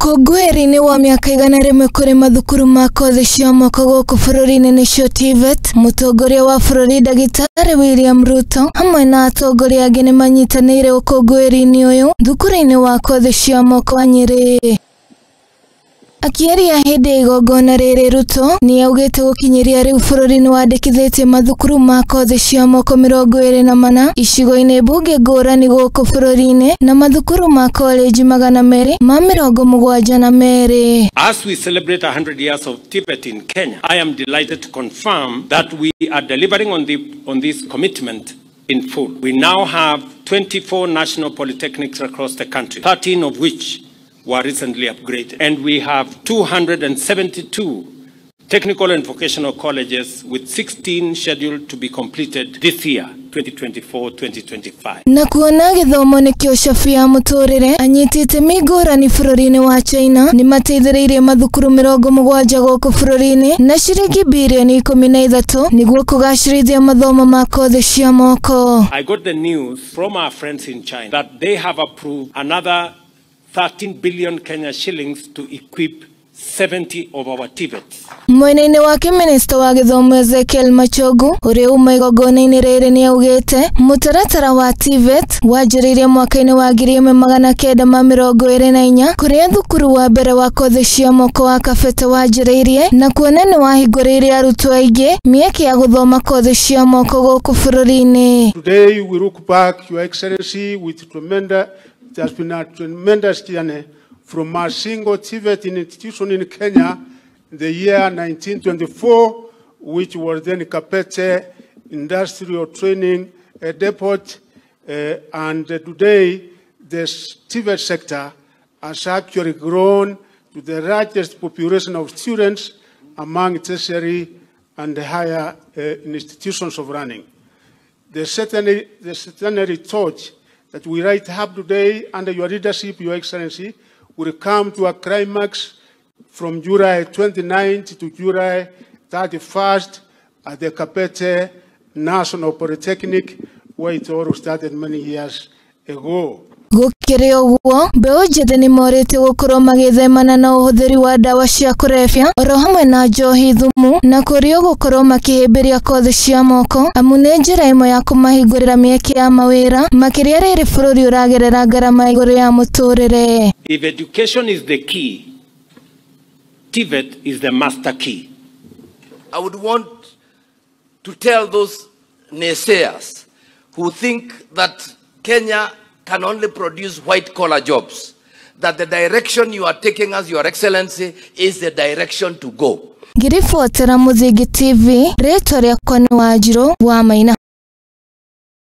Ukunguiri-ini wa miaka igana rimwe kuri Mathukuru ma kothi cia moko guku bururi-ini ni ciaTVET, mutongoria wa bururi dagitari William Ruto hamwe na atongoria angi nimanyitaniire ukunguiri-ini uyu thukuru-ini wa kothi cia moko wa Nyeri. Akiaria hindi igongona riri Ruto ni augite gukinyiria riu bururi-ini wandikithitie mathukuru ma kothi cia moko 24 icigo-ini bunge ngurani guku bururi-ini na mathukuru ma college 272. As we celebrate 100 years of TVET in Kenya, I am delighted to confirm that we are delivering on this commitment in full. We now have 24 national polytechnics across the country, 13 of which were recently upgraded. And we have 272 technical and vocational colleges with 16 scheduled to be completed this year, 2024-2025. Na kuona githomo ni kiocabi ya muturire anyitite migurani bururi-ini wa China ni mateithiriirie mathukuru 70 guku bururi-ini na ciringi bilioni 13 niguo kugacirithia mathomo ma kothi cia moko. I got the news from our friends in China that they have approved another 13 billion Kenya shillings to equip 70 of our TVETs. Mwena-ini wake minista wa githomo Ezekiel Machogu uri uma igongona-ini riri ni augite mutaratara wa TVET wanjiriirie mwaka-ini wa 1924 kuria thukuru wa mbere wa kothi cia moko wa kabete wanjiriirie na kuona ni wahinguriirie arutwo aingi miaka ya guthoma kothi cia moko guku bururi-ini. Today we look back, Your Excellency, with tremendous, it has been a tremendous journey from a single TVET institution in Kenya in the year 1924, which was then Kabete Industrial Training Depot, and today the TVET sector has actually grown to the largest population of students among tertiary and higher institutions of learning. The centenary torch that we light up today under your leadership, Your Excellency, will come to a climax from July 29th to July 31st at the Kabete National Polytechnic, where it all started many years ago. Gukiri uguo mbeu njĩthĩ ni morĩte gukorwo magĩthemana na ũhũthĩri wa ndawa cia kũrebia oro hamwe na njohi thumu na kũrio gukorwo makĩhĩmbĩria kothi cia moko amu nĩ njĩra ĩmwe ya kũmahingũrĩra mĩeke ya mawĩra makĩria rĩrĩ bũrũri ũragerera ngarama igũrũ ya mũtũrĩre. If education is the key, TVET is the master key. I would want to tell those naysayers who think that Kenya can only produce white-collar jobs, that the direction you are taking us, Your Excellency, is the direction to go. Ngiribotera Muthingi TV, rĩtwa rĩakwa nĩ Wanjirũ wa Maina.